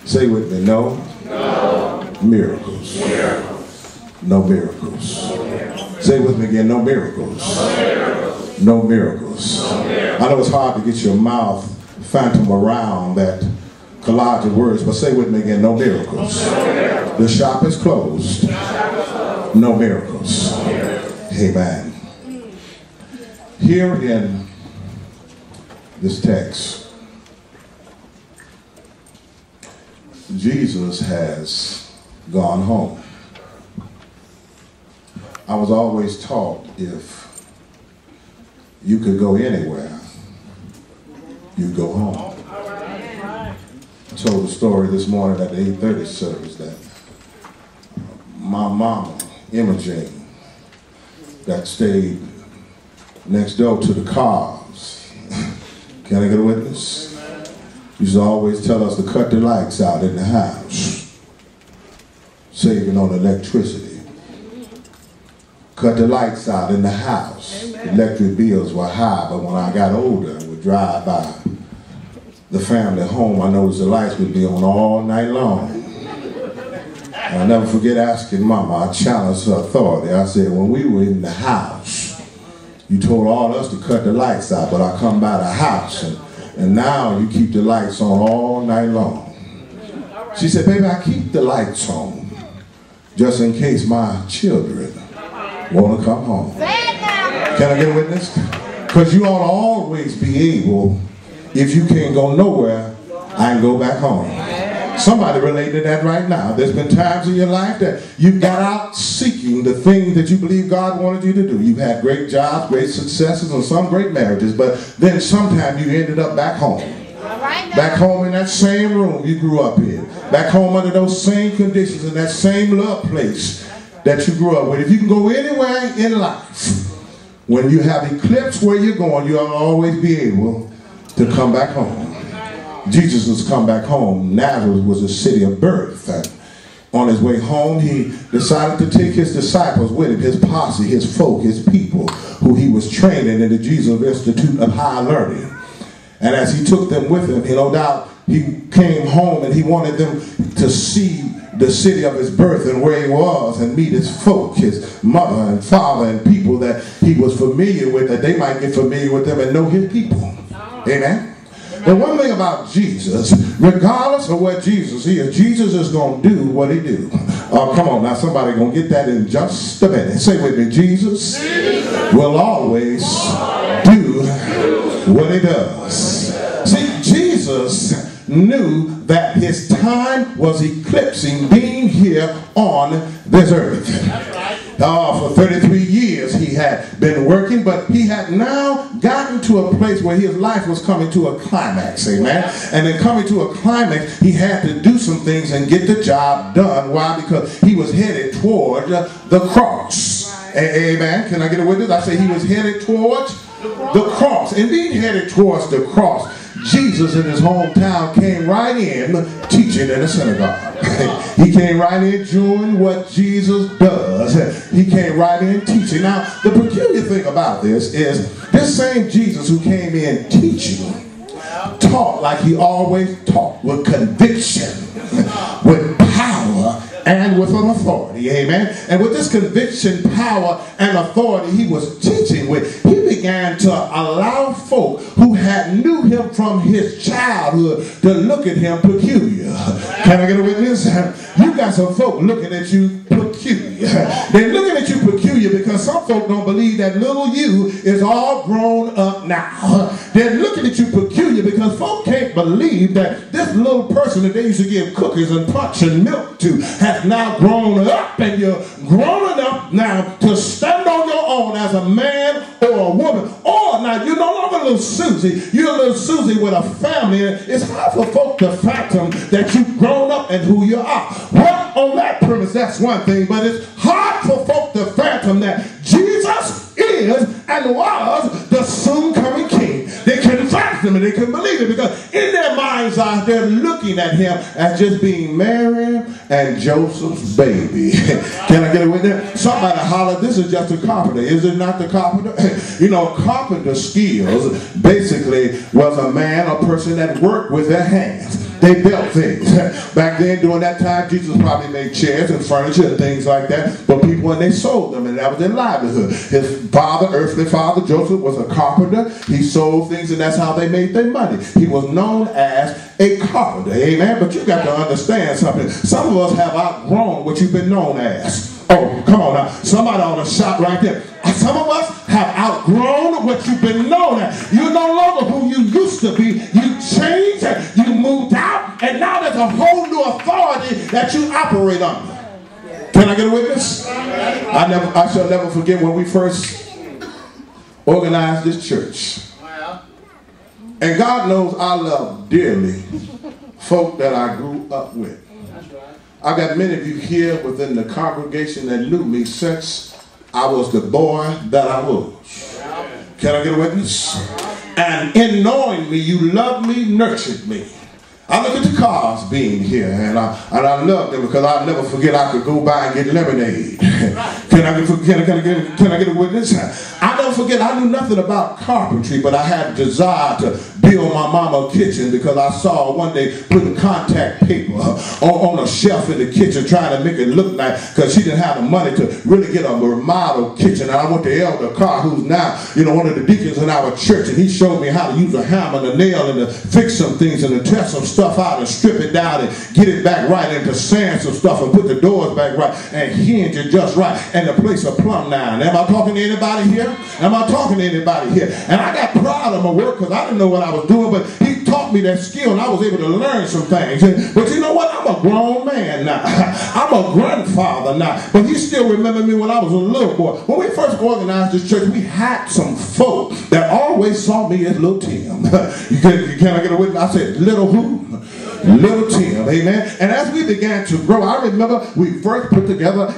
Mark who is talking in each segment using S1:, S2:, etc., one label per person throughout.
S1: Say with me, no, miracles. No miracles. Say with me again, no miracles. No miracles. I know it's hard to get your mouth phantom around that collage of words, but say with me again, no miracles. The shop is closed. No miracles. Amen. Here in this text, Jesus has gone home. I was always taught if you could go anywhere, you'd go home. I told the story this morning at the 8:30 service that my mama, Eppinger, that stayed next door to the cars. Can I get a witness? Used to always tell us to cut the lights out in the house, saving on electricity. Cut the lights out in the house. Electric bills were high, but when I got older and would drive by the family home, I noticed the lights would be on all night long. And I'll never forget asking Mama, I challenged her authority. I said, when we were in the house, you told all us to cut the lights out, but I come by the house and now you keep the lights on all night long. She said, baby, I keep the lights on just in case my children want to come home. Can I get a witness? Because you ought to always be able, if you can't go nowhere, I can go back home. Somebody related to that right now. There's been times in your life that you got out seeking the things that you believe God wanted you to do. You've had great jobs, great successes, and some great marriages, but then sometime you ended up back home. Back home in that same room you grew up in. Back home under those same conditions in that same love place that you grew up with. If you can go anywhere in life, when you have eclipse where you're going, you'll always be able to come back home. Jesus has come back home. Nazareth was a city of birth. And on his way home, he decided to take his disciples with him, his posse, his folk, his people, who he was training in the Jesus Institute of High Learning. And as he took them with him, no doubt he came home and he wanted them to see the city of his birth and where he was and meet his folk, his mother and father and people that he was familiar with, that they might get familiar with them and know his people. Amen. And one thing about Jesus, regardless of what Jesus is, Jesus is going to do what he do. Oh, come on now, somebody going to get that in just a minute. Say with me, Jesus will always do what he does. See, Jesus knew that his time was eclipsing being here on this earth. For 33 years he had been working, but he had now gotten to a place where his life was coming to a climax, amen? And in coming to a climax, he had to do some things and get the job done. Why? Because he was headed toward the cross. Amen? Can I get a witness? I say he was headed towards the cross. And being headed towards the cross, Jesus in his hometown came right in teaching in a synagogue. He came right in doing what Jesus does. He came right in teaching. Now, the peculiar thing about this is this same Jesus who came in teaching taught like he always taught, with conviction, with power, and with an authority. Amen. And with this conviction, power, and authority he was teaching with, he began to allow folk who had knew him from his childhood to look at him peculiar. Can I get a witness? You got some folk looking at you peculiar. They're looking at you peculiar because some folk don't believe that little you is all grown up now. They're looking at you peculiar because folk can't believe that this little person that they used to give cookies and punch and milk to has now grown up, and you're grown enough now to stand on your own as a man or a woman. Or now you're no longer little Susie, you're little Susie with a family, and it's hard for folk to fathom that you've grown up and who you are. Well, on that premise, that's one thing, but it's hard for folk to fathom that Jesus is and was the soon coming king. They couldn't fathom it, they couldn't believe it, because in their mind's eye they're looking at him as just being Mary and Joseph's baby. Can I get it with that? Somebody holler, this is just a carpenter. Is it not the carpenter? You know, carpenter skills basically was a man or person that worked with their hands. They built things. Back then, during that time, Jesus probably made chairs and furniture and things like that. But people, when they sold them, and that was their livelihood. His father, earthly father, Joseph, was a carpenter. He sold things, and that's how they made their money. He was known as a carpenter. Amen? But you got to understand something. Some of us have outgrown what you've been known as. Oh, come on now. Somebody ought to shout right there. Some of us have outgrown what you've been known as. You're no longer who you used to be. You changed, you moved out, and now there's a whole new authority that you operate under. Can I get a witness? I shall never forget when we first organized this church. And God knows I love dearly folk that I grew up with. I got many of you here within the congregation that knew me since I was the boy that I was. Can I get a witness? And in knowing me, you loved me, nurtured me. I look at the cars being here, and I love them because I'll never forget I could go by and get lemonade. Can I get a witness? I never forget I knew nothing about carpentry, but I had a desire to build my mama a kitchen because I saw her one day putting contact paper on a shelf in the kitchen trying to make it look nice because she didn't have the money to really get a remodeled kitchen. And I went to Elder Carr, who's now, one of the deacons in our church, and he showed me how to use a hammer and a nail and to fix some things and to test some stuff out and strip it down and get it back right and to sand some stuff and put the doors back right and hinge it just right and the place a plumb down. Am I talking to anybody here? Am I talking to anybody here? And I got proud of my work because I didn't know what I was doing, but he taught me that skill and I was able to learn some things. But you know what? I'm a grown man now. I'm a grandfather now. But he still remember me when I was a little boy. When we first organized this church, we had some folk that always saw me as Little Tim. Can I get a witness? I said, little who? Little Tim, amen. And as we began to grow, I remember we first put together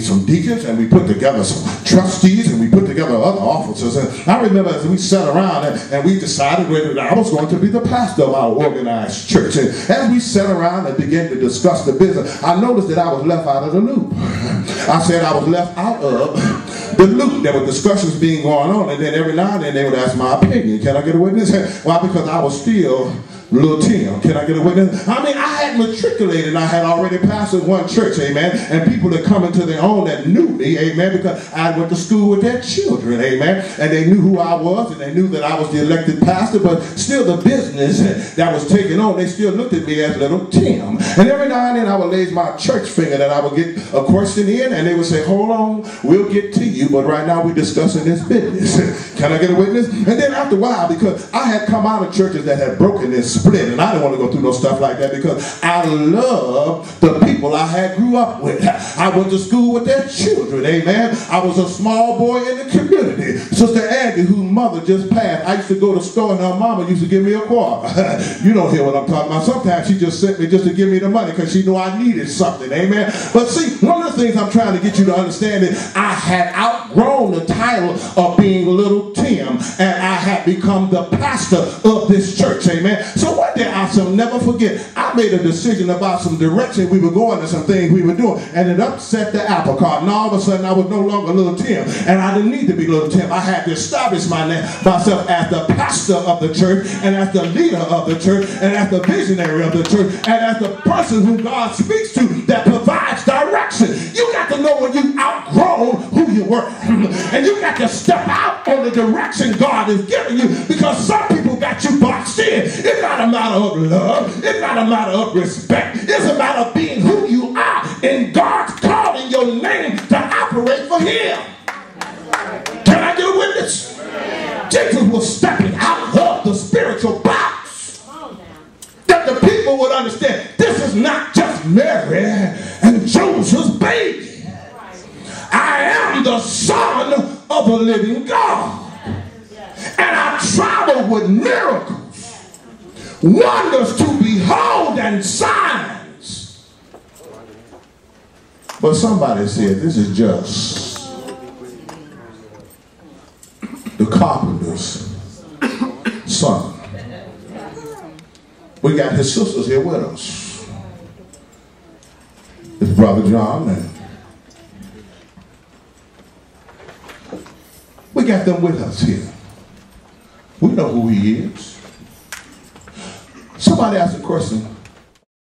S1: some deacons, and we put together some trustees, and we put together other officers. And I remember as we sat around and we decided that I was going to be the pastor of our organized church. And as we sat around and began to discuss the business, I noticed that I was left out of the loop. I said I was left out of the loop. There were discussions being going on, and then every now and then they would ask my opinion. Can I get a witness? Why? Because I was still Little Tim. Can I get a witness? I mean, I had matriculated. I had already pastored one church, amen. And people that come into their own that knew me, amen, because I went to school with their children, amen. And they knew who I was, and they knew that I was the elected pastor, but still the business that was taken on, they still looked at me as Little Tim. And every now and then I would raise my church finger that I would get a question in, and they would say, hold on, we'll get to you, but right now we're discussing this business. Can I get a witness? And then after a while, because I had come out of churches that had broken this split, and I didn't want to go through no stuff like that because I love the people I had grew up with. I went to school with their children, amen. I was a small boy in the community. Sister Andy, whose mother just passed, I used to go to the store and her mama used to give me a quarter. You don't hear what I'm talking about. Sometimes she just sent me just to give me the money because she knew I needed something, amen. But see, one of the things I'm trying to get you to understand is I had outgrown the title of being Little Tim, and I had become the pastor of this church, amen. So one day I shall never forget, I made a decision about some direction we were going and some things we were doing, and it upset the apple cart. And all of a sudden I was no longer Little Tim, and I didn't need to be Little Tim. I had to establish myself as the pastor of the church, and as the leader of the church, and as the visionary of the church, and as the person who God speaks to that provides direction. You got to know when you've outgrown who you were, and you got to step out on the direction God is giving you, because some people got you boxed in. It's not a matter of love. It's not a matter of respect. It's a matter of being who you are, and God's calling your name to operate for Him. Can I get a witness? Jesus was stepping out of the spiritual box, that the people would understand this is not just Mary and Joseph's baby. I am the Son of the living God, and I travel with miracles, wonders to behold, and signs. But somebody said this is just the carpenter's son. We got his sisters here with us. It's Brother John, and we got them with us here. We know who he is. Somebody asked the question,